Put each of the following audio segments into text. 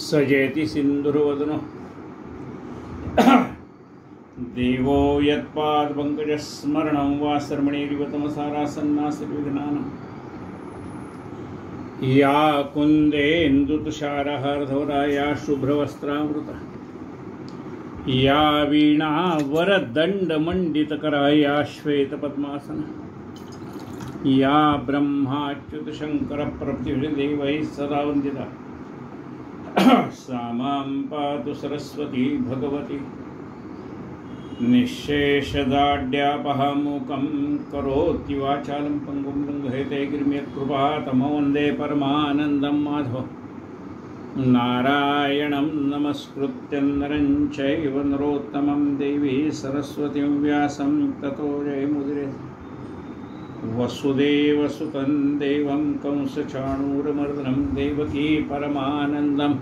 सजेति सिंधुर्वदनो देवो यत्पादपङ्कजस्मरणं वा सर्मणेरिवतमसारासन्नासविघ्नानां या कुन्देन्दुतुषारहार्धवरा या शुभ्रवस्त्रामृता या वीणा वरदण्डमण्डितकरा या श्वेतपद्मासना या ब्रह्माच्युतशङ्करप्रभृतिदेवैः सदा वन्दिता सा मां पातु सरस्वती भगवती निःशेषदाढ्यापहामूकं करोति वाचालं पङ्गुं लङ्घयते गिरियत्कृपातमो वन्दे परमानन्दं माधवं नारायणं नमस्कृत्य नरं चैव नरोत्तमं देवी सरस्वतीं व्यासं ततो जयमुदिरे वसुदेवसुतं देवं कंसचाणूरमर्दनं देवकी परमानन्दं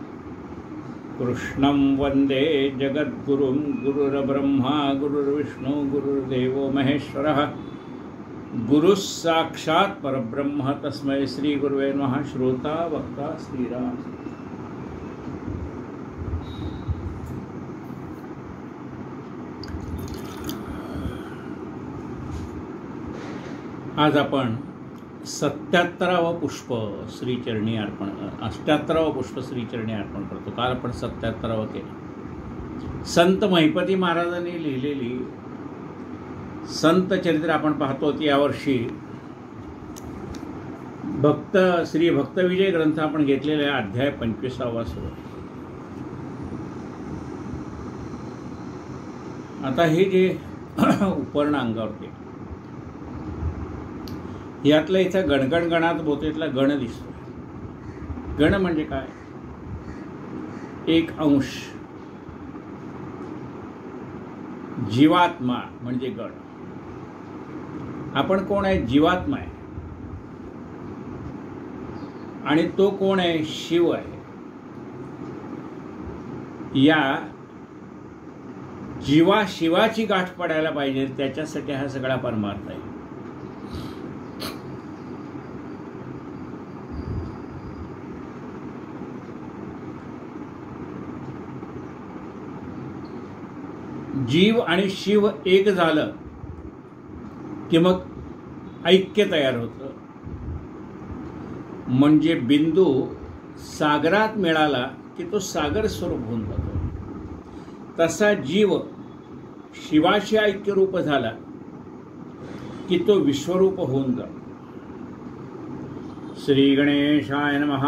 कृष्णं वन्दे जगद्गुरुं गुरुर्ब्रह्मा गुरुर्विष्णु गुरुर्देवो महेश्वरः गुरुः साक्षात् परब्रह्म तस्मै श्रीगुरुवे नमः। श्रोता वक्ता श्रीराम। आज आपण 77वे पुष्प श्रीचरणी अर्पण 78वे पुष्प श्रीचरणी अर्पण करतो। काल आपण 77वे केलं। संत महिपती महाराजांनी लिहिलेली संत चरित्र आपण पाहतो की यावर्षी श्री भक्तविजय ग्रंथ आपण घेतलेला आहे। अध्याय 25वा सुरू। आता हे जे उपर्ण अंगावरती यातलं इथं गणगणगणात बोतेतला गण दिसतो। गण म्हणजे काय? एक अंश। जीवात्मा म्हणजे गण। आपण कोण आहे? जीवात्मा आहे। आणि तो कोण आहे? शिव आहे। या शिवाची गाठ पडायला पाहिजे, त्याच्यासाठी हा सगळा परमार्थ आहे। जीव आणि शिव एक झालं की मग ऐक्य तयार होतं। म्हणजे बिंदू सागरात मिळाला की तो सागर स्वरूप होऊन जातो। तसा जीव शिवाशी ऐक्यरूप झाला की तो विश्वरूप होऊन जातो। श्री गणेशाय नमः।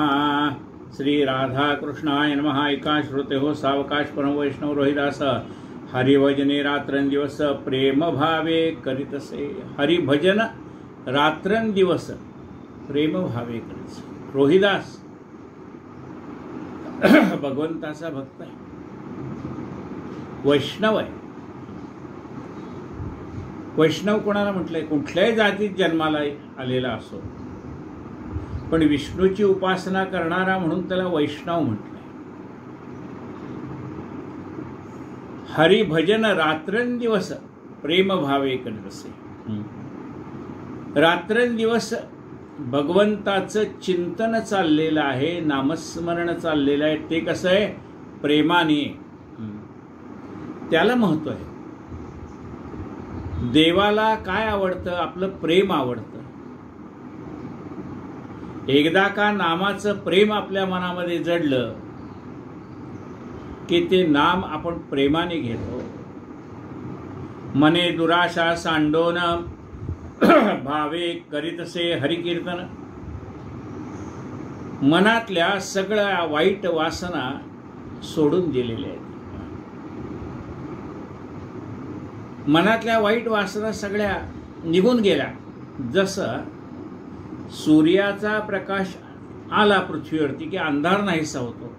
श्री राधाकृष्णाय नमः। एका श्रोते हो सावकाश परम वैष्णव रोहिदास। हरिभजने रात्रंदिवस प्रेम भावे करीतसे। हरिभजन रात्रंदिवस प्रेम भावे करीतसे। रोहिदास भगवंताचा भक्त आहे, वैष्णव आहे। वैष्णव कोणाला म्हटलंय? कुठल्याही जातीत जन्माला आलेला असो, पण विष्णूची उपासना करणारा म्हणून त्याला वैष्णव म्हटलंय। हरिभजन रात्रंदिवस प्रेम भावे करीतसे। रात्रंदिवस भगवंताचं चिंतन चाललेलं आहे, नामस्मरण चाललेलं आहे। ते कसं आहे? प्रेमाने। त्याला महत्व आहे। देवाला काय आवडतं? आपलं प्रेम आवडतं। एकदा का नामाचं प्रेम आपल्या मनामध्ये जडलं की ते नाम आपण प्रेमाने घेतो। मने दुराशा सांडोन भावे करीतसे हरिकीर्तन। मनातल्या सगळ्या वाईट वासना सोडून दिलेल्या आहेत। मनातल्या वाईट वासना सगळ्या निघून गेल्या। जसं सूर्याचा प्रकाश आला पृथ्वीवरती की अंधार नाहीसा होतो,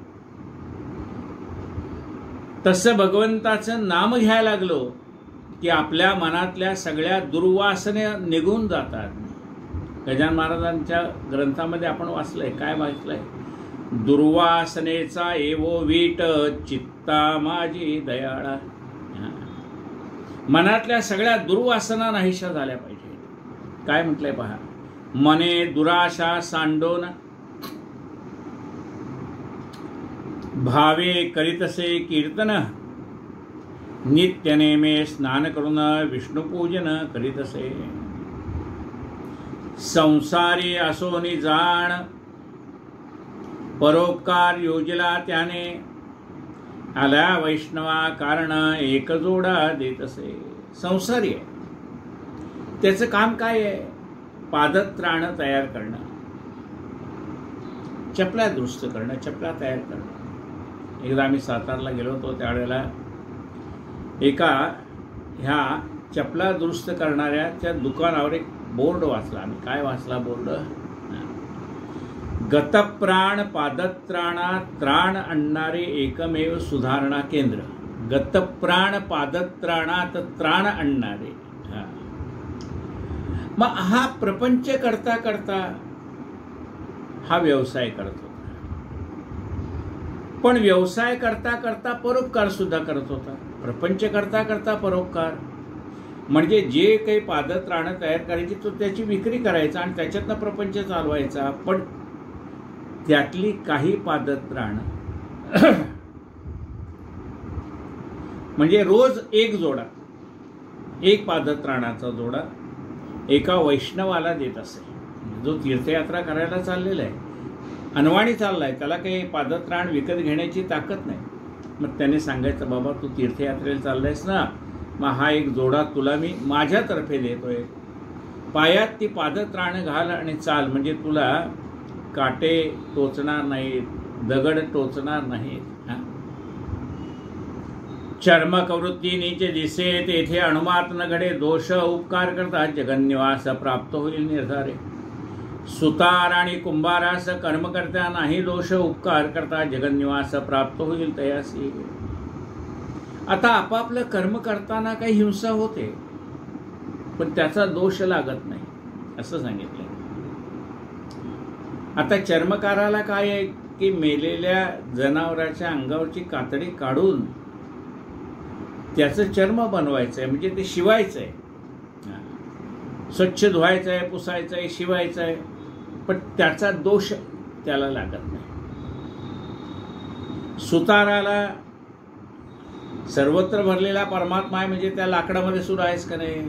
तसं भगवंताचं नाम घ्यायला लागलो की आपल्या मनातल्या सगळ्या दुर्वासना निघून जातात। गजानन महाराजांच्या ग्रंथामध्ये आपण वाचलंय, काय वाचलंय? दुर्वासनेचा एवो वीट चित्ता माझी दयाळा। मनातल्या सगळ्या दुर्वासना नाहीशा झाल्या पाहिजे। काय म्हटलंय पहा? मने दुराशा सांडोन भावे करीतसे कीर्तन, नित्य नेमे स्नान करून विष्णुपूजन करीतसे. संसारी असोनी जाण, परोपकार योजला त्याने, आला वैष्णवा कारण एक जोडा देतसे. संसारी आहे, त्याचं काम काय आहे? पादत्राण तयार करणं, चपला दुरुस्त करणं, चपला तयार करणं. एकदा आम्ही सातारला गेलो होतो, त्यावेळेला एका ह्या चपला दुरुस्त करणाऱ्याच्या दुकानावर एक बोर्ड वाचला आम्ही. काय वाचला बोर्ड? गतप्राण पादत्राणा त्राण आणणारे एकमेव सुधारणा केंद्र. गतप्राण पादत्राणात त्राण आणणारे. मग हा प्रपंच करता करता हा व्यवसाय करत होता, पण व्यवसाय करता करता परोपकार सुद्धा करत होता. प्रपंच करता करता परोपकार म्हणजे जे काही पादत्राण तयार करायची तो त्याची विक्री करायचा आणि त्याच्यातनं प्रपंच चालवायचा. पण त्यातली काही पादत्राण म्हणजे रोज एक जोडा, एक पादत्राणाचा जोडा एका वैष्णवाला देत असे, जो तीर्थयात्रा करायला चाललेला आहे, अनवाणी चाललाय, त्याला काही पादत्राण विकत घेण्याची ताकद नाही. मग त्याने सांगायचं, बाबा तू तीर्थयात्रेला चाललायस ना, मग हा एक जोडा तुला मी माझ्यातर्फे देतोय, पायात ती पादत्राण घाल आणि चाल, म्हणजे तुला काटे टोचणार नाहीत, दगड टोचणार नाहीत. चर्मकवृत्ती नीच दिसे, तेथे अनुमात न घडे दोष, उपकार करता जगन्निवास प्राप्त होईल निर्धारे. सुतार आणि कुंभारास कर्म करता नाही दोष, उपकार करता जगन्निवास प्राप्त होईल तयासी. आता आपापलं कर्म करताना काही हिंसा होते, पण त्याचा दोष लागत नाही असं सांगितलं. आता चर्मकाराला काय आहे की मेलेल्या जनावराच्या अंगावरची कातडी काढून त्याचं चर्म बनवायचं आहे, म्हणजे ते शिवायचं आहे, स्वच्छ धुवायचं आहे, पुसायचं आहे, शिवायचं आहे, पण त्याचा दोष त्याला लागत नाही. सुताराला सर्वत्र भरलेला परमात्मा आहे, म्हणजे त्या लाकडामध्ये सुद्धा आहेच का नाही,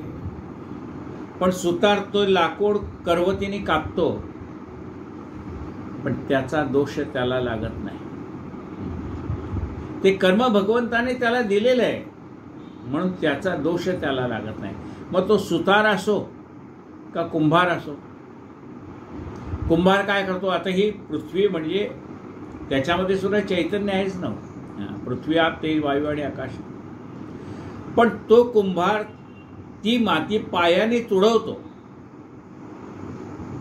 पण सुतार तो लाकूड करवतीने कापतो, पण त्याचा दोष त्याला लागत नाही. ते कर्म भगवंताने त्याला दिलेलं आहे म्हणून त्याचा दोष त्याला लागत नाही. मग तो सुतार असो का कुंभार असो. कुंभार काय करतो? आता ही पृथ्वी म्हणजे त्याच्यामध्ये सुद्धा चैतन्य आहेच ना, पृथ्वी आप तेज वायू आणि आकाश. पण तो कुंभार ती माती पायाने तुडवतो,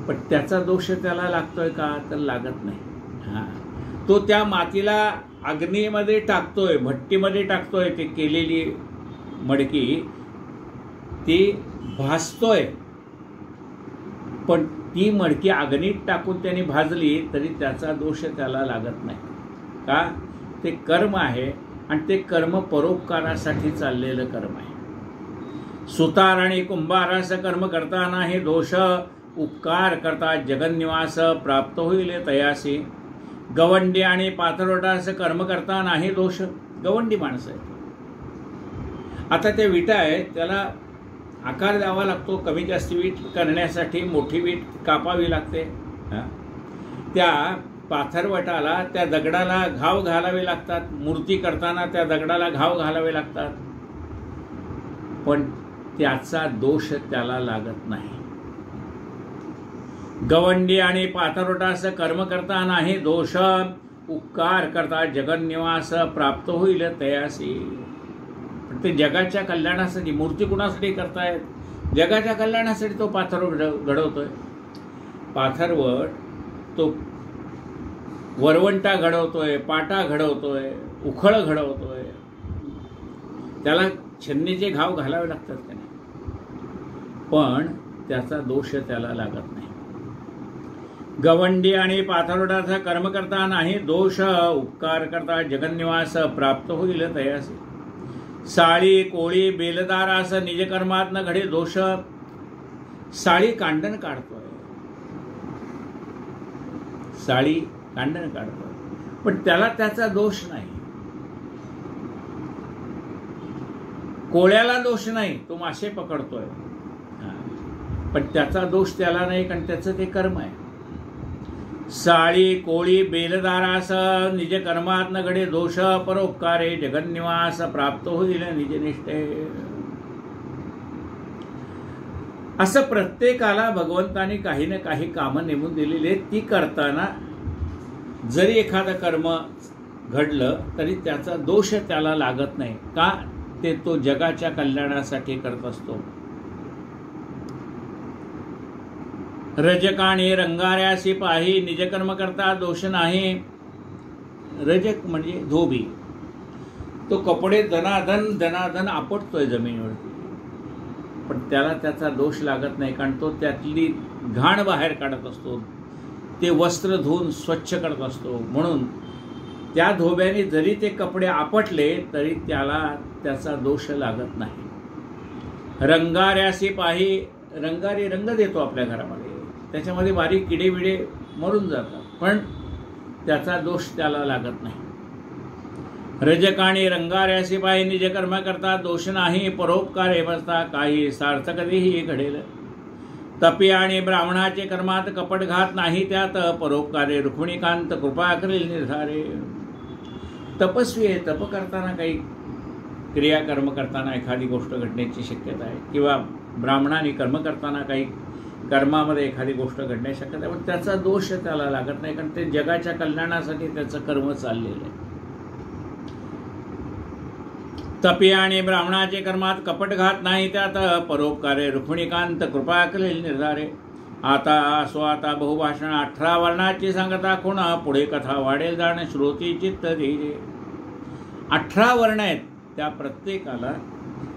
पण त्याचा दोष त्याला लागतोय का? तर लागत नाही. तो त्या मातीला अग्नीमध्ये टाकतोय, भट्टीमध्ये टाकतोय, ते केलेली मडकी ती भाजतोय, पण ती मडकी अग्नीत टाकून त्याने भाजली तरी त्याचा दोष त्याला लागत नाही. का? ते कर्म आहे आणि ते कर्म परोपकारासाठी चाललेलं कर्म आहे. सुतार आणि कुंभारास कर्म करता नाही दोष, उपकार करता जगन्निवास प्राप्त होईल तयासी. गवंडी आणि पाथरोटास कर्म करता नाही दोष. गवंडी माणसं आहे. आता त्या विटा आहेत, त्याला आकार द्यावा लागतो, कमी जास्ती वीट करण्यासाठी मोठी वीट कापावी लागते. त्या पाथरवटाला, त्या दगडाला घाव घालावे लागतात, मूर्ती करताना त्या दगडाला घाव घालावे लागतात, पण त्याचा दोष त्याला लागत नाही. गवंडी आणि पाथरोटास कर्म करता नाही दोष, उपकार करता जगन्निवास प्राप्त होईल तयासी. पण ते जगाच्या कल्याणासाठी, मूर्ती कुणासाठी करतायत? जगाच्या कल्याणासाठी तो पाथरवट घडवतोय. पाथरवट तो वरवंटा घडवतोय, पाटा घडवतोय, उखळ घडवतोय, त्याला छन्नीचे घाव घालावे लागतात त्याने, पण त्याचा दोष त्याला लागत नाही. गवंडी आणि पाथरोटाचा कर्म करता नाही दोष, उपकार करता जगन्निवास प्राप्त होईल तयासी. साळी कोळी बेलदारास निज कर्मात न घडे दोष. साळी कांडण काढतोय, साळी कांडण काढतोय, पण त्याला त्याचा दोष नाही. कोळ्याला दोष नाही, तो मासे पकडतोय, पण त्याचा दोष त्याला नाही, कारण त्याचं ते कर्म आहे. साळी कोळी बेलदारास निज कर्मात न घडे दोष, परोपकारे जगन्निवास प्राप्त होईल निजनिष्ठे. असं प्रत्येकाला भगवंताने काही ना काही कामं नेमून दिलेली आहेत. ती करताना जरी एखादं कर्म घडलं तरी त्याचा दोष त्याला लागत नाही. का? ते तो जगाच्या कल्याणासाठी करत असतो. रजकाणी रंगाऱ्यासी पाही निजकर्म करता दोष नाही. रजक म्हणजे धोबी, तो कपडे दनादन आपटतोय जमिनीवरती, पण त्याला त्याचा दोष लागत नाही, कारण तो त्यातली घाण बाहेर काढत असतो, ते वस्त्र धुवून स्वच्छ करत असतो. म्हणून त्या धोब्याने जरी ते कपडे आपटले तरी त्याला त्याचा दोष लागत नाही. रंगाऱ्यासी पाही, रंगारी रंग देतो आपल्या घरामध्ये, त्याच्यामध्ये बारीक किडे बिडे मरून जातात, पण त्याचा दोष त्याला लागत नाही. रजकाणी रंगाऱ्यासी पाही निज कर्म करता दोष नाही. परोपकारे बसता काही सार्थ कधीही घडेल. तपी आणि ब्राह्मणाचे कर्मात कपट घात नाही, त्यात परोपकारे रुक्मिणीकांत कृपा करील निर्धारे. तपस्वी आहे, तप करताना काही क्रियाकर्म करताना एखादी गोष्ट घडण्याची शक्यता आहे, किंवा ब्राह्मणाने कर्म करताना काही कर्मामध्ये एखादी गोष्ट घडण्याची शक्यता आहे, पण त्याचा दोष त्याला लागत नाही, कारण ते जगाच्या कल्याणासाठी त्याचं कर्म चाललेलं आहे. तपी आणि ब्राह्मणाचे कर्मात कपट घात नाही, त्यात परोपकारे रुक्मिणीकांत कृपा करील निर्धारे. आता बहुभाषण 18 वर्णाची सांगता कोण, पुढे कथा वाढेल जाण श्रोती चित्त धीरे. 18 वर्ण आहेत, त्या प्रत्येकाला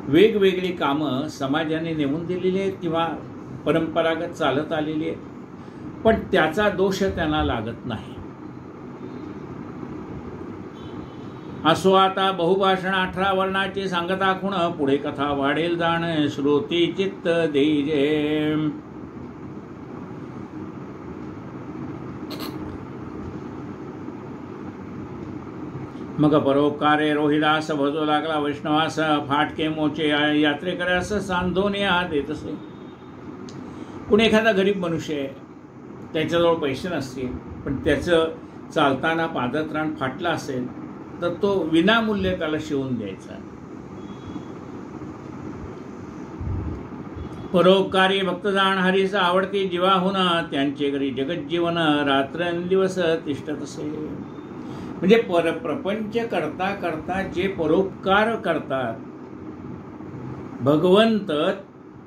वेगवेगळी कामं समाजाने नेमून दिलेली आहेत किंवा परंपरागत चालत आलेली आहे, पण त्याचा दोष त्यांना लागत नाही. असो आता बहुभाषण 18 वर्णाची सांगता खुण, पुढे कथा वाढेल जाण श्रोती चित्त धीरे. मग परोपकारे रोहिदास भजो लागला वैष्णवास, फाटके मोचे यात्रेकऱ्यास सांधोने हा देत असे. कुणी एखादा गरीब मनुष्य आहे, त्याच्याजवळ पैसे नसतील, पण त्याचं चालताना पादत्राण फाटलं असेल तर तो विनामूल्य त्याला शिवून द्यायचा. परोपकारी भक्तजाण हरीस आवडती जीवाहून, त्यांचे घरी जगज्जीवन रात्रंदिवस तिष्ठत असे. म्हणजे प्रपंच करता करता जे परोपकार करतात, भगवंत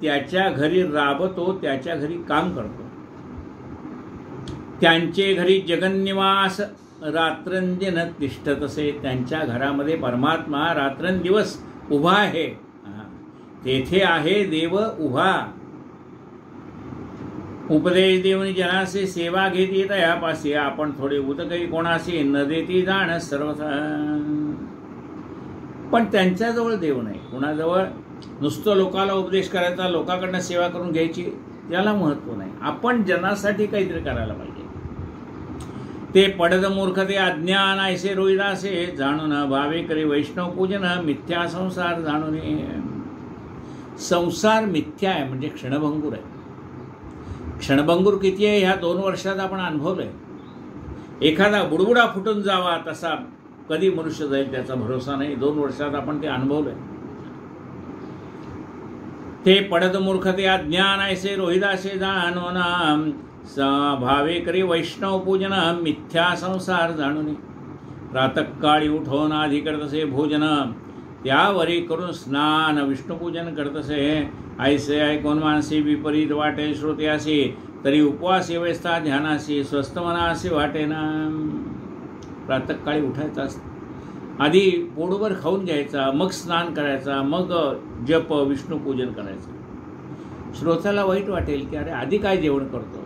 त्याच्या घरी राबतो, त्याच्या घरी काम करतो. त्यांचे घरी जगन्निवास रात्रंदिन तिष्ठत असे. त्यांच्या घरामध्ये परमात्मा रात्रंदिवस उभा आहे. तेथे आहे देव उभा. उपदेश देऊन जनासे सेवा घेती तयापासी, आपण थोडे उदकही कोणाशी न देती जाण सर्वथा. पण त्यांच्याजवळ देव नाही, कोणाजवळ नुसतं लोकाला उपदेश करायचा, लोकांकडनं सेवा करून घ्यायची, त्याला महत्व नाही. आपण जनासाठी काहीतरी करायला पाहिजे. ते पडद मूर्खते अज्ञान ऐसे रोहिदासे, जाणून भावे करी वैष्णव पूजन मिथ्या संसार जाणून. संसार मिथ्या आहे म्हणजे क्षणभंगूर आहे. क्षणभंगूर किती आहे ह्या 2 वर्षात आपण अनुभवलंय. एखादा बुडबुडा फुटून जावा तसा कधी मनुष्य जाईल त्याचा भरोसा नाही. 2 वर्षात आपण ते अनुभवलंय. ते पडद मूर्खते अज्ञान ऐसे रोहिदासे, जाणून भावे करी वैष्णव पूजन मिथ्या संसार जाणून. प्रातःकाळी उठवून आधी करतसे भोजन, त्यावरी करून स्नान विष्णुपूजन करतसे. ऐसे ऐकून मानसी विपरीत वाटे श्रोत्यासी, तरी उपवासी व्यवस्था ध्यानासी स्वस्थ मनासी वाटेना. प्रातःकाळी उठायचा, आधी पोटभर खाऊन घ्यायचा, मग स्नान करायचा, मग जप विष्णुपूजन करायचं. श्रोत्याला वाईट वाटेल की अरे आधी काय जेवण करतो.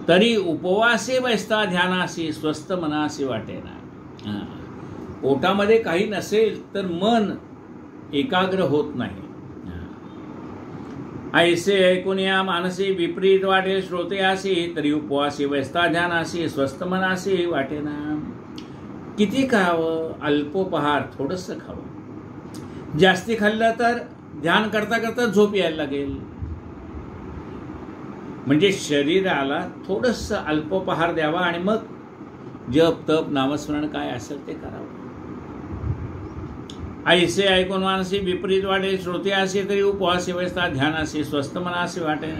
तरी उपवासे बसता ध्यानासी स्वस्थ मनासी वाटेना. पोटामध्ये काही नसेल तर मन एकाग्र होत नाही. ऐसे ऐकून या मानसी विपरीत वाटे श्रोतेयासी तरी उपवासी व्यस्ता ध्यानासी स्वस्थ मनासी वाटेना. किती खावं? अल्पोपहार, थोडंसं खावं. जास्ती खाल्लं तर ध्यान करता करता झोप यायला लागेल. म्हणजे शरीराला थोडंसं अल्पोपहार द्यावा आणि मग जप तप नामस्मरण काय असेल ते करावं. ऐसे ऐकून मानसी विपरीत वाटे श्रोते असे तरी उपवासी व्यवस्था ध्यान असे स्वस्थ मनासे वाटे.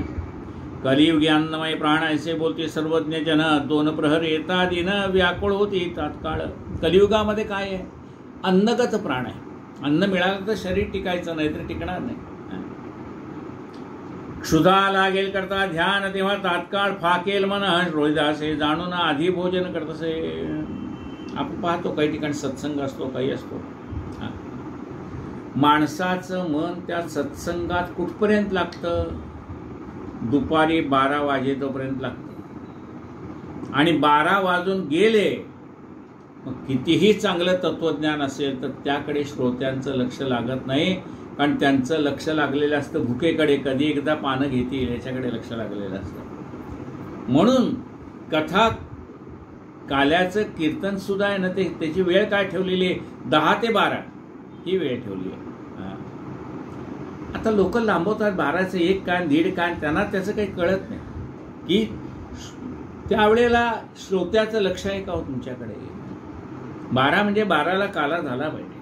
कलियुगी अन्नमय प्राण ऐसे बोलते सर्वज्ञ जन. दोन प्रहर येता दिन व्याकुळ होती तात्काळ. कलियुगामध्ये काय आहे? अन्नगत प्राण आहे. अन्न मिळालं तर शरीर टिकायचं, नाही तर टिकणार नाही. क्षुधा लागेल करता ध्यान तेव्हा तात्काळ फाकेल मन. रोहिदासे जाणून आधी भोजन करतसे. आपण पाहतो काही ठिकाणी सत्संग असतो, काही असतो. माणसाचं मन त्या सत्संगात कुठपर्यंत लागतं? दुपारी 12 वाजेपर्यंत लागतं. आणि 12 वाजून गेले मग कितीही चांगलं तत्वज्ञान असेल तर त्याकडे श्रोत्यांचं लक्ष लागत नाही. कारण त्यांचं लक्ष लागलेलं असतं भुकेकडे, कधी एकदा पानं घेतील याच्याकडे लक्ष लागलेलं असतं. म्हणून कथा काल्याचं कीर्तन सुद्धा आहे ना, ते त्याची वेळ काय ठेवलेली आहे? 10 ते 12 ही वेळ ठेवली आहे. आता लोक लांबवतात 12चं 1 कान 1.5 कान. त्यांना त्याचं काही कळत नाही की त्यावेळेला श्रोत्याचं लक्ष आहे का हो तुमच्याकडे. 12 म्हणजे 12ला काला झाला पाहिजे.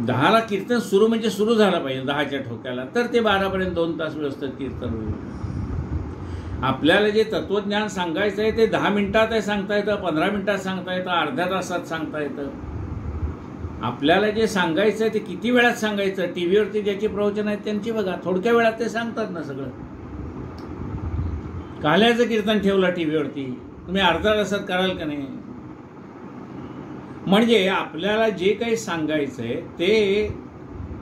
10ला कीर्तन सुरू म्हणजे सुरू झाला पाहिजे 10च्या ठोक्याला, तर ते 12पर्यंत 2 तास व्यवस्थित कीर्तन होईल. आपल्याला जे तत्वज्ञान सांगायचं आहे ते 10 मिनिटात आहे सांगता येतं, 15 मिनिटात सांगता येतं, अर्ध्या तासात सांगता येतं. आपल्याला जे सांगायचं आहे ते किती वेळात सांगायचं? टीव्हीवरती ज्याची प्रवचन आहेत त्यांची बघा, थोडक्या वेळात ते सांगतात ना सगळं. काल्याचं कीर्तन ठेवलं टीव्हीवरती, तुम्ही अर्ध्या तासात कराल का नाही? म्हणजे आपल्याला जे काही सांगायचंय ते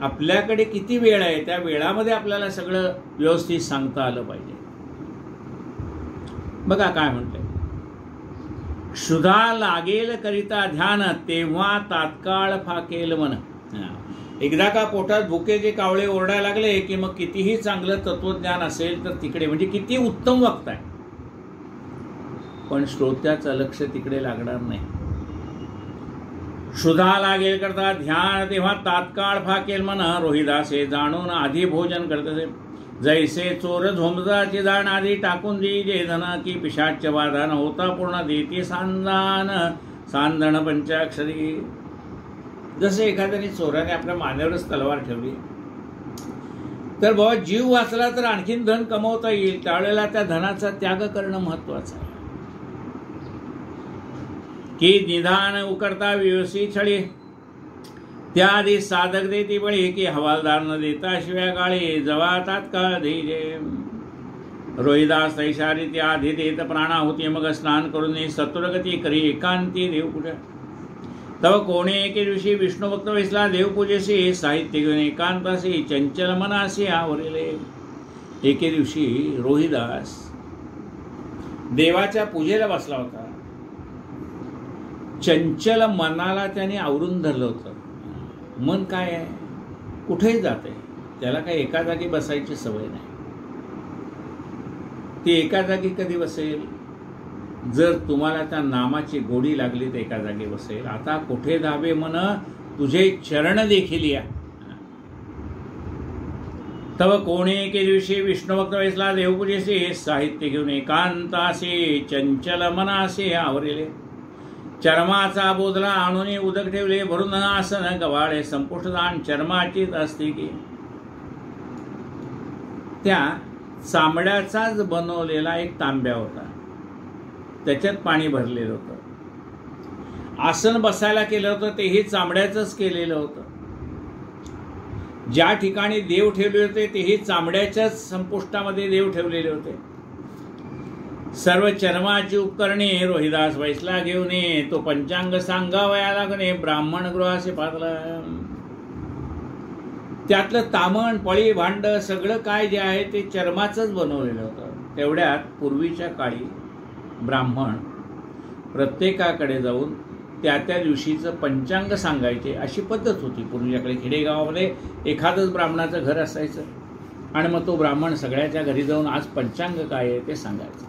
आपल्याकडे किती वेळ आहे त्या वेळामध्ये आपल्याला सगळं व्यवस्थित सांगता आलं पाहिजे. बघा काय म्हणतंय, क्षुधा लागेल करिता ध्यान तेव्हा तात्काळ फाकेल मन. एकदा का पोटात भुकेचे कावळे ओरडायला लागले की मग कितीही चांगलं तत्वज्ञान असेल तर तिकडे, म्हणजे किती उत्तम वक्ता आहे पण श्रोत्याचं लक्ष तिकडे लागणार नाही. क्षुधा लागेल करता ध्यान तेव्हा तात्काळ फाकेल मन. रोहिदासे जाणून आधी भोजन करतसे. जैसे चोर झोंबजाचे जाण आधी टाकून देई जे धन की पिशाच्य वाधन होता पूर्ण देते सांदान सांदण पंचाक्षरी. जसे एखाद्याने चोराने आपल्या मानेवरच तलवार ठेवली तर बाबा जीव वाचला तर आणखीन धन कमवता येईल, त्यावेळेला त्या धनाचा त्याग करणं महत्वाचं आहे. की निधान उकरता व्यवसी छळे त्याआधी साधक देती बळी की हवालदार न देता शिव्या गाळी जवा तात्काळ धैर्य. रोहिदास तैशारी त्या आधी देत प्राणाहुती मग स्नान करून सत्वरगती करी एकांती देवपूजा. तव कोणे एके दिवशी विष्णू भक्त वैसला देवपूजेशी साहित्य घेऊन एकांताशी चंचल मनाशी आवरले. एके दिवशी रोहिदास देवाच्या पूजेला बसला होता. चंचल मनाला त्याने आवरून धरलं होतं. मन काय आहे, कुठेही जाते, त्याला काही एका जागी बसायची सवय नाही. ती एका जागी कधी बसेल? जर तुम्हाला त्या नामाची गोडी लागली तर एका जागी बसेल. आता कुठे धावे मन तुझे चरण देखील या. तव कोणे एके दिवशी विष्णू भक्त वैसला देवपूजेशी साहित्य घेऊन एकांताशी चंचल मनाशी आवरले. चर्माचा बोधला आणून उदक ठेवले भरून आसन गवाळे संपुष्टदान चर्माचीच असते की. त्या चांबड्याचाच बनवलेला एक तांब्या होता, त्याच्यात पाणी भरलेलं होतं. आसन बसायला केलं होतं तेही चांबड्याचंच केलेलं होतं. ज्या ठिकाणी देव ठेवले होते तेही चांबड्याच्याच संपुष्टामध्ये देव ठेवलेले होते. सर्व चर्माची उपकरणे रोहिदास वैसला घेऊन तो पंचांग सांगावया लागणे ब्राह्मण गृहासे पातला. त्यातलं तामण पळी भांड सगळं काय जे आहे ते चर्माचंच बनवलेलं होतं. तेवढ्यात पूर्वीच्या काळी ब्राह्मण प्रत्येकाकडे जाऊन त्या दिवशीचं पंचांग सांगायचे, अशी पद्धत होती पूर्वीच्याकडे. खेडेगावामध्ये एखादंच ब्राह्मणाचं घर असायचं. आणि मग तो ब्राह्मण सगळ्याच्या घरी जाऊन आज पंचांग काय आहे ते सांगायचं.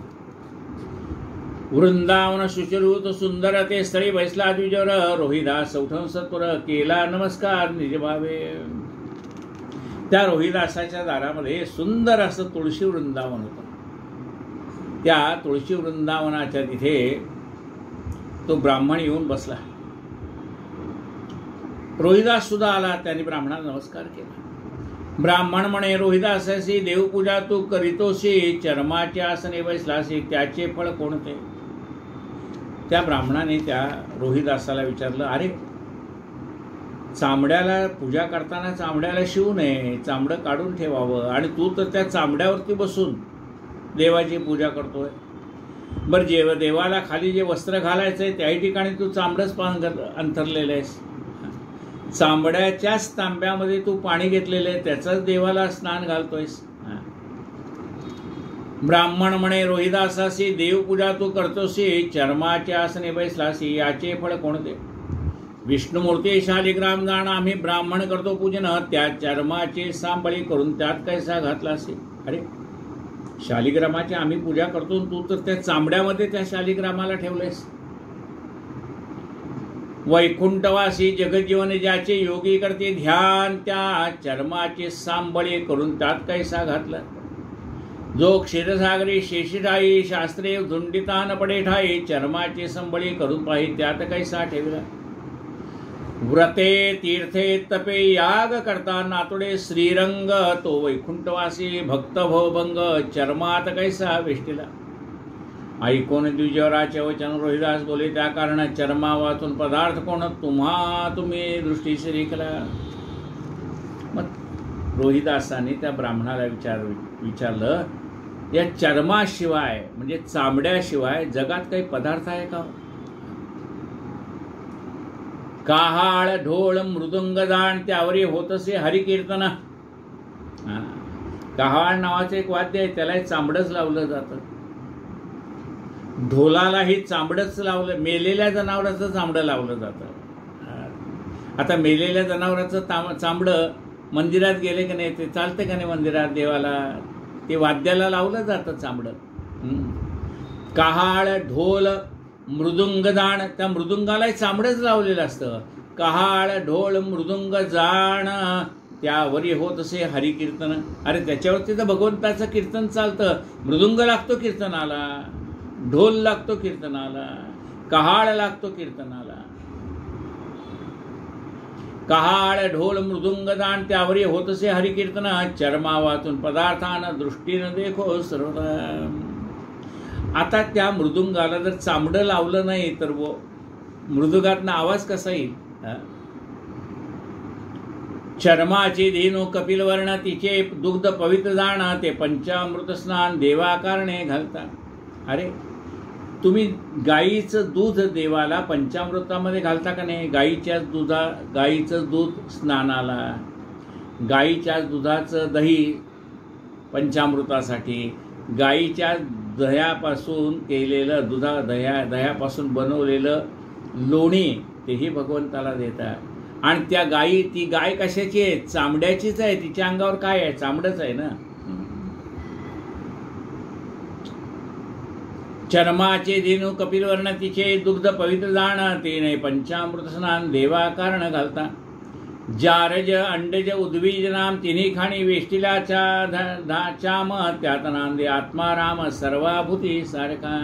वृंदावन शुचिरूत सुंदर ते स्थळी बैसला द्विजवर, रोहिदास उठून सत्वर केला नमस्कार निजभावे. त्या रोहिदासाच्या दारामध्ये सुंदर असं तुळशी वृंदावन होतं. त्या तुळशी वृंदावनाच्या तिथे तो ब्राह्मण येऊन बसला. रोहिदास सुद्धा आला. त्यांनी ब्राह्मणाला नमस्कार केला. ब्राह्मण म्हणे, रोहिदासासी देवपूजा तू करीतोसी, चर्माच्या आसने बैसलासी, त्याचे फळ कोणते? त्या ब्राह्मणाने त्या रोहिदासाला विचारलं, अरे चांबड्याला पूजा करताना चांबड्याला शिवू नये, चांबडं काढून ठेवावं, आणि तू तर त्या चांबड्यावरती बसून देवाची पूजा करतोय. बरं, देवाला खाली जे वस्त्र घालायचंय त्याही ठिकाणी तू चांबडंच अंथरलेलं आहेस. चांबड्याच्याच तांब्यामध्ये तू पाणी घेतलेलं आहे, त्याचाच देवाला स्नान घालतोयस. ब्राह्मण म्हणे, रोहिदासासी देवपूजा तू करतोसी, चर्माच्या आसने बैसलासी, याचे फळ कोणते? विष्णुमूर्ती शालिग्राम जाण आम्ही ब्राह्मण करतो पूजन, त्या चर्माचे सांबळी करून त्यात कैसा घातलासी? अरे शालिग्रामाची आम्ही पूजा करतो, तू तर त्या चांबड्यामध्ये त्या शालिग्रामाला ठेवलेस. वैकुंठवासी जगजीवन ज्याचे योगी करते ध्यान, त्या चर्माचे सांबळे करून त्यात कैसा घातला? जो क्षीरसागरी शेषीठाई, शास्त्रे धुंडितान पडे ठाई, चर्माचे संबळी करून पाहि त्यात कैसा ठेवला? व्रते तीर्थे तपे याग करता नातुडे श्रीरंग, तो वैकुंठवासी भक्त भवभंग, चर्मात कैसा वेष्टिला? ऐकून द्विजवराचे वचन रोहिदास बोले, त्या कारण चर्मा वाचून पदार्थ कोण तुम्ही दृष्टीशी रेखला. मग रोहिदासाने त्या ब्राह्मणाला विचारलं, या चर्माशिवाय म्हणजे चामड्याशिवाय जगात काही पदार्थ आहे का? काहाळ ढोळ मृदुंग दाण त्यावरी होतसे हरिकीर्तन. काहाळ नावाचं एक वाद्य आहे, त्याला चांबडच लावलं जातं. ढोलालाही चांबडच लावलं, मेलेल्या जनावराचं चांबडं लावलं जातं. आता मेलेल्या जनावराचं चांबडं मंदिरात गेले की नाही, ते चालतं का नाही मंदिरात देवाला, ते वाद्याला लावलं जातं चांबडं. कहाळ ढोल मृदुंग जाण, त्या मृदुंगालाही चांबडच लावलेलं असतं. कहाळ ढोल मृदुंग जाण त्यावरी होत असे हरिकीर्तन. अरे त्याच्यावरती तर भगवंताचं कीर्तन चालतं. मृदुंग लागतो कीर्तनाला, ढोल लागतो कीर्तनाला, कहाळ लागतो कीर्तनाला. कहाळ ढोल मृदुंग दान त्यावरी होतसे हरिकीर्तन, चर्मा वाचून पदार्थान दृष्टीनं देखो सर्वदा. आता त्या मृदुंगाला जर चांबडं लावलं नाही तर मृदुंगातनं आवाज कसा येईल? चर्माचे धेनू कपिलवर्ण, तिचे दुग्ध पवित्र जाण, ते पंचामृत स्नान देवा कारणे घालता. अरे तुम्ही गाईचं दूध देवाला पंचामृतामध्ये घालता का नाही? गाईचं दूध स्नानाला, गाईच्या दुधाचं दही पंचामृतासाठी, गाईच्या दह्यापासून केलेलं दह्यापासून बनवलेलं लोणी तेही भगवंताला देतात. आणि त्या ती गाय कशाची आहे? चामड्याचीच आहे. तिच्या अंगावर काय आहे? चामडच आहे ना. चर्माचे धेनू कपिलवर्ण, तिचे दुग्ध पवित्र जाण, ते नाही पंचामृत स्नान देवा कारण घालता. जारज अंडज उद्वीज नाम, तिन्ही खाणी वेष्टिलाच्या चाम, त्यात नांदे आत्माराम सर्वाभूती सारखा.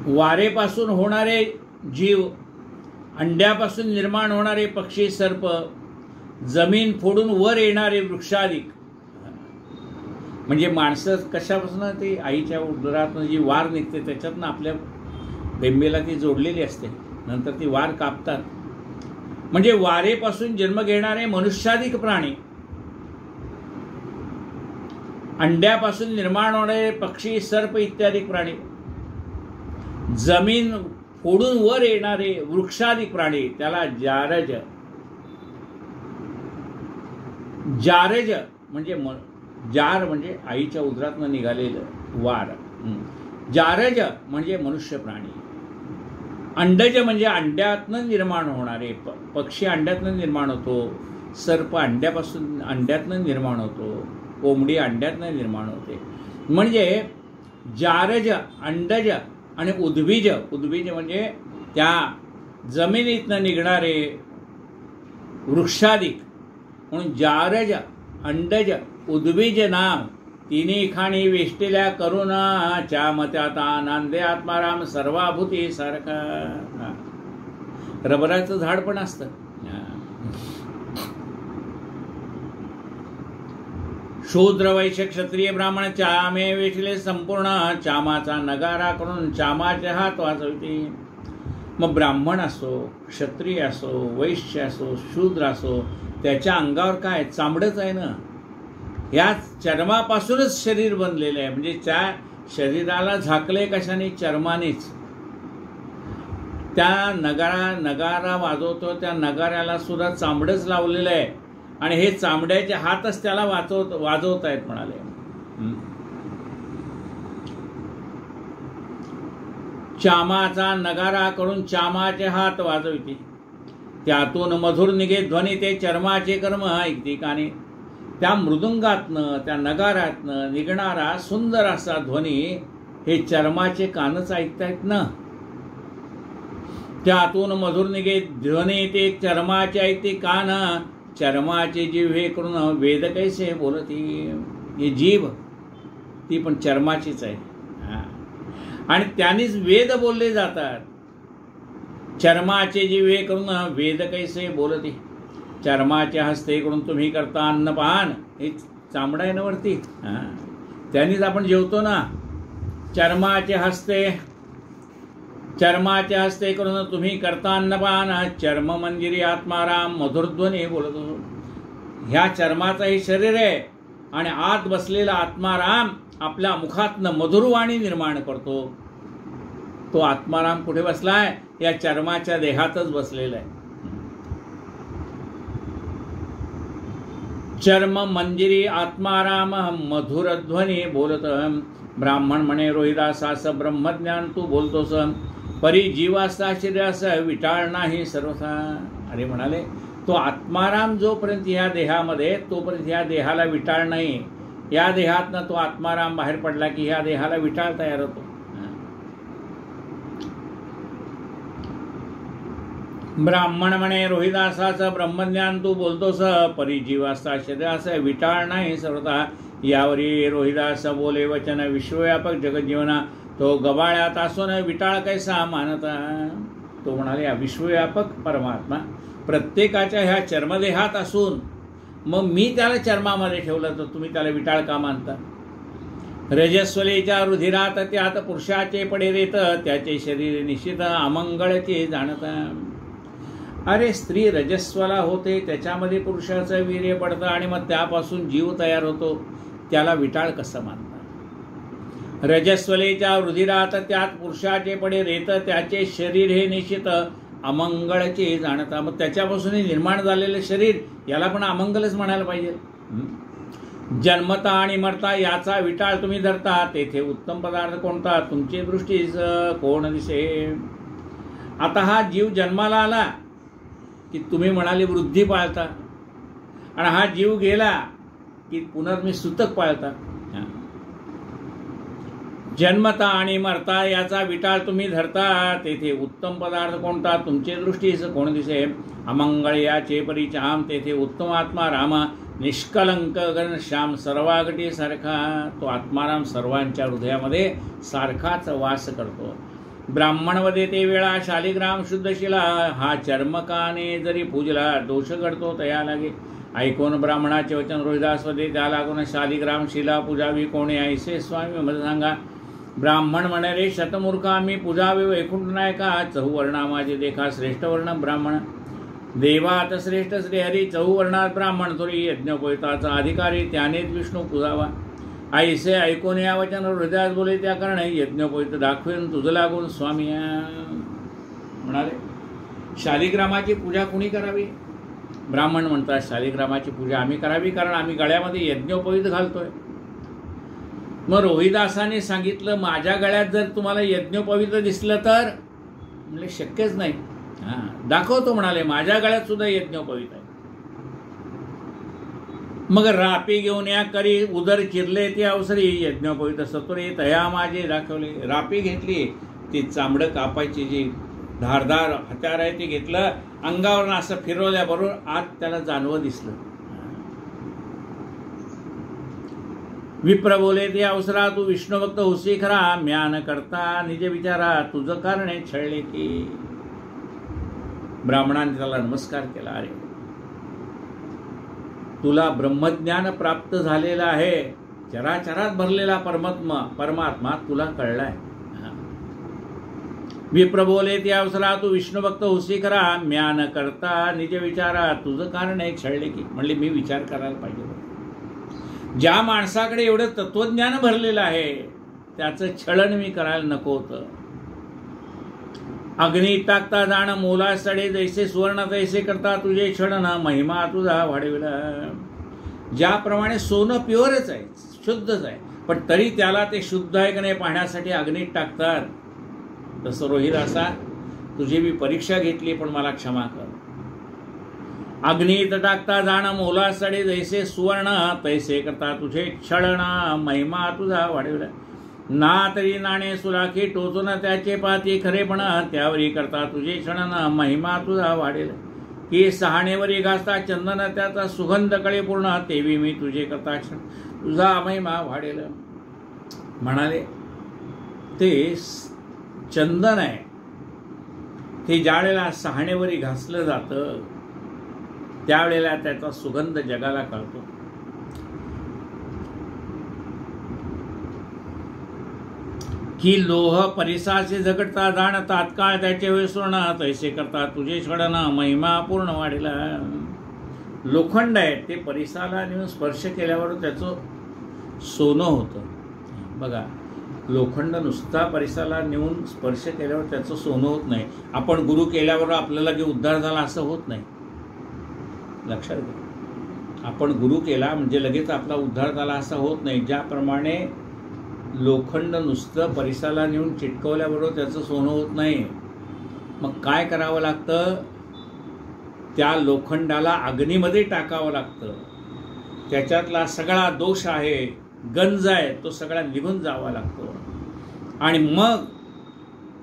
वारेपासून होणारे जीव, अंड्यापासून निर्माण होणारे पक्षी सर्प, जमीन फोडून वर येणारे वृक्षाधिक. म्हणजे माणसं कशापासून? ते आईच्या उदरातून जी वार निघते त्याच्यातनं आपल्या बेंबेला ती जोडलेली असते, नंतर ती वार कापतात. म्हणजे वारेपासून जन्म घेणारे मनुष्याधिक प्राणी, अंड्यापासून निर्माण होणारे पक्षी सर्प इत्यादी प्राणी, जमीन फोडून वर येणारे वृक्षाधिक प्राणी, त्याला जारज. जारज म्हणजे जार म्हणजे आईच्या उदरातनं निघालेलं वार. जारज म्हणजे मनुष्य प्राणी. अंडज म्हणजे अंड्यातनं निर्माण होणारे पक्षी, अंड्यातनं निर्माण होतो. सर्प अंड्यातनं निर्माण होतो, कोंबडी अंड्यातनं निर्माण होते. म्हणजे जारज, अंडज आणि उद्भिज म्हणजे त्या जमिनीतनं निघणारे वृक्षादिक. म्हणून जारज, अंडज, उद्भिज नाम तिन्ही खाणी वेष्टिल्या करुणा चामत्याता नांदे आत्माराम सर्वाभूती सारखा. रबराचं झाड पण असतं. शूद्र वैश्य क्षत्रिय ब्राह्मण चामे वेशले संपूर्ण चामाचा नगारा करून चामाचे हात वाजवते. मग ब्राह्मण असो, क्षत्रिय असो, वैश्य असो, शूद्र असो, त्याच्या अंगावर काय चामडंच आहे ना. या चर्मापासूनच शरीर बनलेलं आहे. म्हणजे त्या शरीराला झाकले कशाने? चर्मानेच. त्या नगारा वाजवतो, त्या नगाऱ्याला सुद्धा चामडंच लावलेलं आहे. आणि हे चामड्याचे हातच त्याला वाजवत आहेत म्हणाले. चामाचा नगारा करून चामाचे हात वाजविते, त्यातून मधुर निघे ध्वनी ते चर्माचे कर्म ऐकतिकाने. त्या मृदुंगातनं, त्या नगारातनं निघणारा सुंदर असा ध्वनी हे चर्माचे कानच ऐकतायत ना. त्यातून मधुर निघे ध्वनी ते चर्माचे ऐकते कान, चर्माचे जीव हे करून वेद कैसे बोलती. ही जीव ती पण चर्माचीच आहे. आणि त्यांनीच वेद बोलले जातात. चर्माचे जीव हे करून वेद कैसे बोलती. चर्माच्या हस्ते करून तुम्ही करता अन्नपान. हे चामडा आहे ना वरती, त्यांनीच आपण जेवतो ना. चर्माच्या हस्ते करून तुम्ही करता अन्नपान. चर्म मंजिरी आत्माराम मधुरध्वनी बोलतो. ह्या चर्माचं हे शरीर आहे आणि आत बसलेला आत्माराम आपल्या मुखातनं मधुरवाणी निर्माण करतो. तो आत्माराम कुठे बसलाय? या चर्माच्या देहातच बसलेला आहे. चर्म मंजिरी आत्माराम मधुरध्वनी बोलत. ब्राह्मण म्हणे रोहिदासास ब्रह्मज्ञान तू बोलतोस, परी जीवासा शरीरास विटाळ नाही सर्वथा. अरे म्हणाले तो आत्माराम जोपर्यंत ह्या देहामध्ये, तोपर्यंत ह्या देहाला विटाळ नाही. या देहातनं तो आत्माराम बाहेर पडला की ह्या देहाला विटाळ तयार होतो. ब्राह्मण म्हणे रोहिदासाचं ब्रह्मज्ञान तू बोलतोस, परी जीवासा शरीरास विटाळ नाही सर्वथा. यावरी रोहिदास बोले वचन विश्वव्यापक जगज्जीवना, तो गबाळ्यात असून विटाळ कैसा मानता. तो म्हणाले विश्वव्यापक परमात्मा प्रत्येकाच्या ह्या चर्मदेहात असून मग मी त्याला चर्मामध्ये ठेवलं तर तुम्ही त्याला विटाळ का मानता. रजस्वलेच्या रुधिरात त्यात पुरुषाचे पडे रेत, त्याचे शरीर निश्चित अमंगळचे जाणता. अरे स्त्री रजस्वला होते, त्याच्यामध्ये पुरुषाचं वीर्य पडतं आणि मग त्यापासून जीव तयार होतो, त्याला विटाळ कसं मानता. रजस्वलेच्या रुधिरात त्यात पुरुषाचे पडे रेत, त्याचे शरीर हे निश्चित अमंगळचे जाणता. मग त्याच्यापासून निर्माण झालेलं शरीर याला पण अमंगलच म्हणायला पाहिजे. जन्मता आणि मरता याचा विटाळ तुम्ही धरता, तेथे उत्तम पदार्थ कोणता तुमची दृष्टीस कोण दिसे. आता हा जीव जन्माला आला की तुम्ही म्हणाले वृद्धी पाळता, आणि हा जीव गेला की पुनर्मी सुतक पाळता. जन्मता आणि मरता याचा विटाळ तुम्ही धरता, तेथे उत्तम पदार्थ कोणता तुमचे दृष्टीस कोण दिसे. अमंगळ याचे परिचाम, तेथे उत्तम आत्मा रामा निष्कलंक घनश्याम सर्वागटी सारखा. तो आत्माराम सर्वांच्या हृदयामध्ये सारखाच वास करतो. ब्राह्मणवदे ते वेळा शालिग्राम शुद्धशिला, हा चर्मकाने जरी पूजला दोष घडतो तया लागे. ऐकून ब्राह्मणाचे वचन रोहिदासवदे त्या लागून शालिग्राम शिला पूजावी कोणी ऐसे स्वामी मध्ये सांगा. ब्राह्मण म्हणे रे शतमूर्ख आम्ही पूजावे वैकुंठ नायका. चहुवर्णा माझे देखा श्रेष्ठ वर्ण ब्राह्मण. देवात श्रेष्ठ श्रीहरी चहुवर्णात ब्राह्मण थोडी यज्ञोपविताचा अधिकारी त्यानेच विष्णू पूजावा. ऐसे ऐकून या वचन हृदयात बोले त्या कारणे यज्ञोपवित दाखवेन तुझं लागून स्वामी. म्हणाले शालिग्रामाची पूजा कुणी करावी. ब्राह्मण म्हणतात शालिग्रामाची पूजा आम्ही करावी कारण आम्ही गळ्यामध्ये यज्ञोपवित घालतोय. मग रोहिदासाने सांगितलं माझ्या गळ्यात जर तुम्हाला यज्ञोपवित दिसलं तर. म्हणजे शक्यच नाही. दाखवतो म्हणाले माझ्या गळ्यात सुद्धा यज्ञोपवित आहे. मग रापी घेऊन या करी उदर चिरले ते अवसरी यज्ञोपवित सत्वरे तया माझे दाखवले. रापी घेतली, ती चांबडं कापायची जी धारदार हत्यार आहे ते घेतलं, अंगावर असं फिरवल्याबरोबर आत त्याला जानवं दिसलं. विप्र बोले ते अवसरा तू विष्णू भक्त होसी खरा, म्या न करता निज विचारा तुझं कारणे छळले की. ब्राह्मणाने त्याला नमस्कार केला. अरे तुला ब्रह्मज्ञान प्राप्त झालेलं आहे, चराचरात भरलेला परमात्मा तुला कळलाय. विप्र बोले ते अवसरा तू विष्णू भक्त होसी खरा, म्या न करता निज विचारा तुझं कारण एक छळले की. म्हणले मी विचार करायला पाहिजे. ज्या माणसाकडे एवढं तत्वज्ञान भरलेलं आहे त्याचं छळण मी करायला नको होतं. अग्नी टाकता जाण मोला सडे, जैसे सुवर्ण तैसे करता तुझे छळण, महिमा तुझा वाढविला. ज्याप्रमाणे सोनं प्युअरच आहे, शुद्धच आहे, पण तरी त्याला ते शुद्ध आहे की नाही पाहण्यासाठी अग्नीत टाकतात. तसं रोहिदासा तुझी मी परीक्षा घेतली, पण मला क्षमा कर. अग्नीत टाकता जाण मोला सडे, जैसे सुवर्ण तैसे करता तुझे छळण, महिमा तुझा वाढविला. ना तरी नाणे सुलाखी टोचून त्याचे पाती खरेपण, त्यावरी करता तुझे क्षणन, महिमा तुझा वाढेल. की सहाणेवरी घासता चंदन त्याचा सुगंध कळे पूर्ण, तेवी मी तुझे करता क्षण तुझा महिमा वाढेल. म्हणाले ते चंदन आहे, ते ज्या वेळेला सहाणेवरी घासलं जातं त्यावेळेला त्याचा सुगंध जगाला कळतो. की लोह परिसाचे झगडता जाण, तात्काळ त्याचे विसरण, तैसे करता तुझे छडन, महिमा पूर्ण वाढेला. लोखंड आहे, ते परिसाला नेऊन स्पर्श केल्यावर त्याचं सोनं होतं. बघा, लोखंड नुसता परिसाला नेऊन स्पर्श केल्यावर त्याचं सोनं होत नाही. आपण गुरु केल्यावर आपल्याला की उद्धार झाला असं होत नाही. लक्षात घ्या, आपण गुरु केला म्हणजे लगेच आपला उद्धार झाला असं होत नाही. ज्याप्रमाणे लोखंड नुसतं परिसाला नेऊन चिटकवल्याबरोबर त्याचं सोनं होत नाही. मग काय करावं लागतं, त्या लोखंडाला अग्नीमध्ये टाकावं लागतं. त्याच्यातला सगळा दोष आहे, गंज आहे, तो सगळा निघून जावा लागतो. आणि मग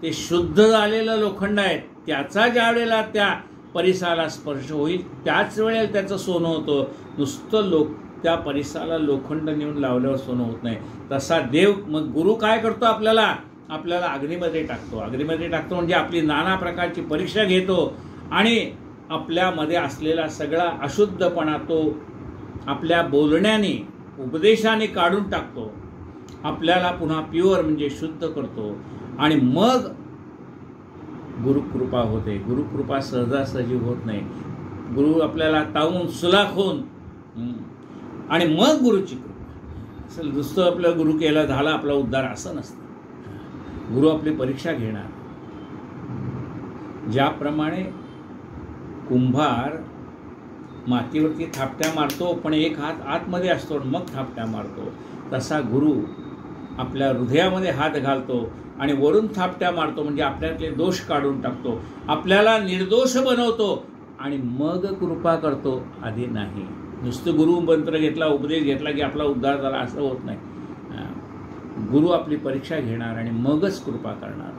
ते शुद्ध झालेलं लोखंड आहे, त्याचा ज्या वेळेला त्या परिसाला स्पर्श होईल त्याच वेळेला त्याचं सोनं होतं. नुसतं त्या परिसाला लोखंड नेऊन लावल्यावर सोनं होत नाही. तसा देव, मग गुरु काय करतो, आपल्याला अग्नीमध्ये टाकतो. अग्नीमध्ये टाकतो म्हणजे आपली नाना प्रकारची परीक्षा घेतो आणि आपल्यामध्ये असलेला सगळा अशुद्धपणा तो आपल्या बोलण्याने, उपदेशाने काढून टाकतो. आपल्याला पुन्हा प्युअर म्हणजे शुद्ध करतो. आणि मग गुरुकृपा होते. गुरुकृपा सहजासहजी होत नाही. गुरु आपल्याला तावून सुलाख होऊन आणि मग गुरुची कृपा. असं नुसतं आपलं गुरु केला झाला आपला उद्धार असं नसतं. गुरु आपली परीक्षा घेणार. ज्याप्रमाणे कुंभार मातीवरती थापट्या मारतो पण एक हात आतमध्ये असतो मग थापट्या मारतो, तसा गुरु आपल्या हृदयामध्ये हात घालतो आणि वरून थापट्या मारतो म्हणजे आपल्यातले दोष काढून टाकतो, आपल्याला निर्दोष बनवतो आणि मग कृपा करतो. आधी नाही. नुसतं गुरु मंत्र घेतला, उपदेश घेतला की आपला उद्धार झाला असं होत नाही. गुरु आपली परीक्षा घेणार आणि मगच कृपा करणार.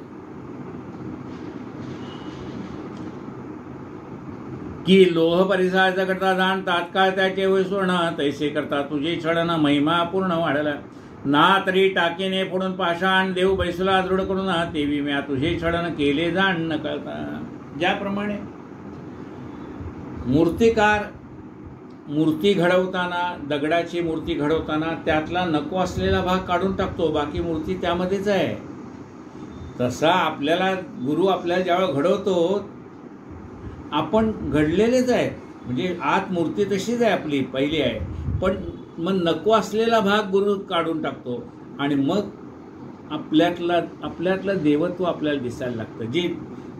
की लोह परिसाचा करता जाण, तात्काळ त्याचे वैसवण, तैसे करता तुझे छळण, महिमा पूर्ण वाढला. ना तरी टाकीने फोडून पाषाण, देव बैसला दृढ करून, तेवी म्या तुझे छळण केले जाण न कळता. ज्याप्रमाणे मूर्तिकार मूर्ती घडवताना, दगडाची मूर्ती घडवताना त्यातला नको असलेला भाग काढून टाकतो, बाकी मूर्ती त्यामध्येच आहे. तसा आपल्याला गुरु आपल्याला ज्यावेळेला घडवतो आपण घडलेलेच आहे, म्हणजे आत मूर्ती तशीच आहे आपली पहिली आहे, पण मग नको असलेला भाग गुरु काढून टाकतो आणि मग आपल्यातलं देवत्व आपल्याला दिसायला लागतं. जे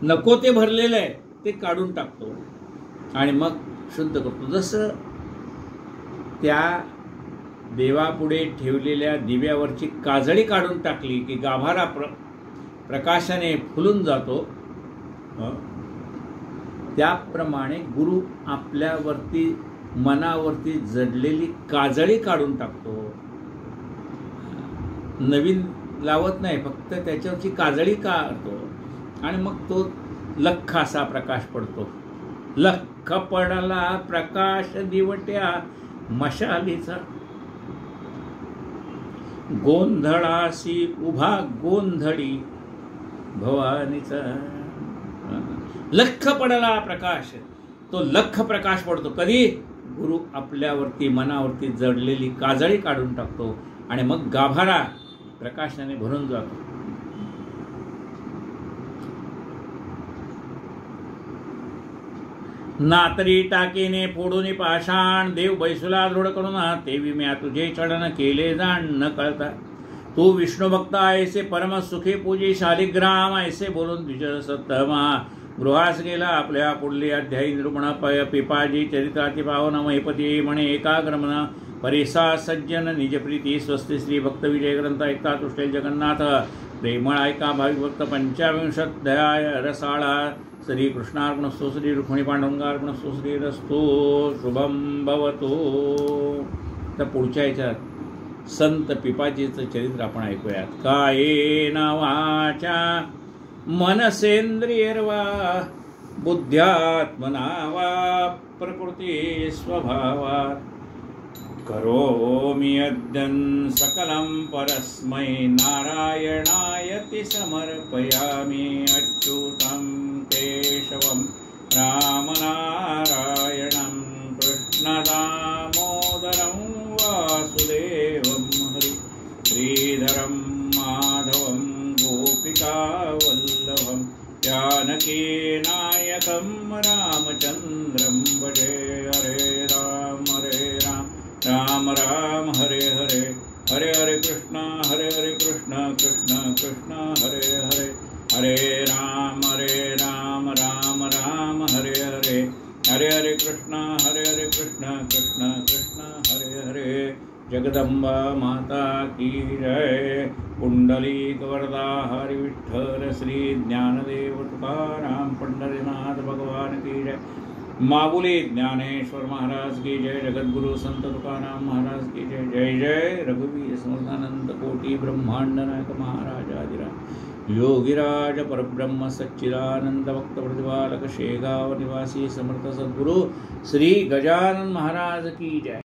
नको ते भरलेलं आहे ते काढून टाकतो आणि मग शुद्ध करतो. जसं त्या देवापुढे ठेवलेल्या दिव्यावरची काजळी काढून टाकली की गाभारा प्रकाशाने फुलून जातो, त्याप्रमाणे गुरु आपल्यावरती मनावरती जडलेली काजळी काढून टाकतो. नवीन लावत नाही, फक्त त्याच्यावरची काजळी काढतो आणि मग तो लख्ख असा प्रकाश पडतो. लख्ख पडला प्रकाश दिवट्या मशालीचा, गोंधळासी उभा गोंधळी भवानीचा. लख्ख पडला प्रकाश, तो लख्ख प्रकाश पडतो कधी? गुरु आपल्यावरती मनावरती जडलेली काजळी काढून टाकतो आणि मग गाभारा प्रकाशाने भरून जातो. नातरी टाकीने फोडून पाषाण, देव बैसुला दृढ करून तेवी म्या तुझे चढण केले जाण न कळता. तू विष्णू भक्त ऐसे परम सुखी पूजी शालिग्राम, ऐसे बोलून द्विज सत्तमा गृहास गेला. आपल्या पुढली अध्यायी निरूपण पिपाजी चरित्राती पावन महिपती म्हणे एकाग्रमन परिसा सज्जन निजप्रीती स्वस्ती श्री भक्त विजय ग्रंथ ऐकता तुष्टेल जगन्नाथ. प्रेमळ ऐका भाविक भक्त. 25अध्याय रसाळा. श्री कृष्णार्पणस्तु. श्री रुक्मिणी पांडुरंगार्पणस्तु. श्री रस्तु शुभम भवतु. तर पुढच्या याच्यात संत पिपाजीचं चरित्र आपण ऐकूयात. कायेन वाचा मनसेंद्रियर्वा बुद्ध्यात्मना वा प्रकृती स्वभावात् करोमि अद्यं सकलं परस्मै नारायणायति समर्पयामि. अच्युतं केशवं रामनारायणं कृष्णदामोदरं वासुदेवं हरि श्रीधरं माधवं गोपिकावल्लभं जानकीनायकं रामचन्द्रं भजे. हरे राम राम राम हरे हरे, हरे हरे कृष्ण कृष्ण कृष्ण हरे हरे, हरे राम राम राम हरे हरे, हरे हरे कृष्ण कृष्ण कृष्ण हरे हरे. जगदंबा माता की जय. पुंडलीक वरदा हरि विठ्ठल श्री ज्ञानदेव तुकाराम पंढरीनाथ भगवान की जय. माबुली ज्ञानेश्वर महाराज की जय. जगद्गुरु संत तुकाराम महाराज की जय. जय जय रघुवीर समर्थानंद कोटि ब्रह्मांड नायक महाराजाधिराज योगीराज परब्रह्म सच्चिदानंद भक्त प्रतिपालक शेगाव निवासी समर्थ सद्गुरु श्री गजानन महाराज की जय.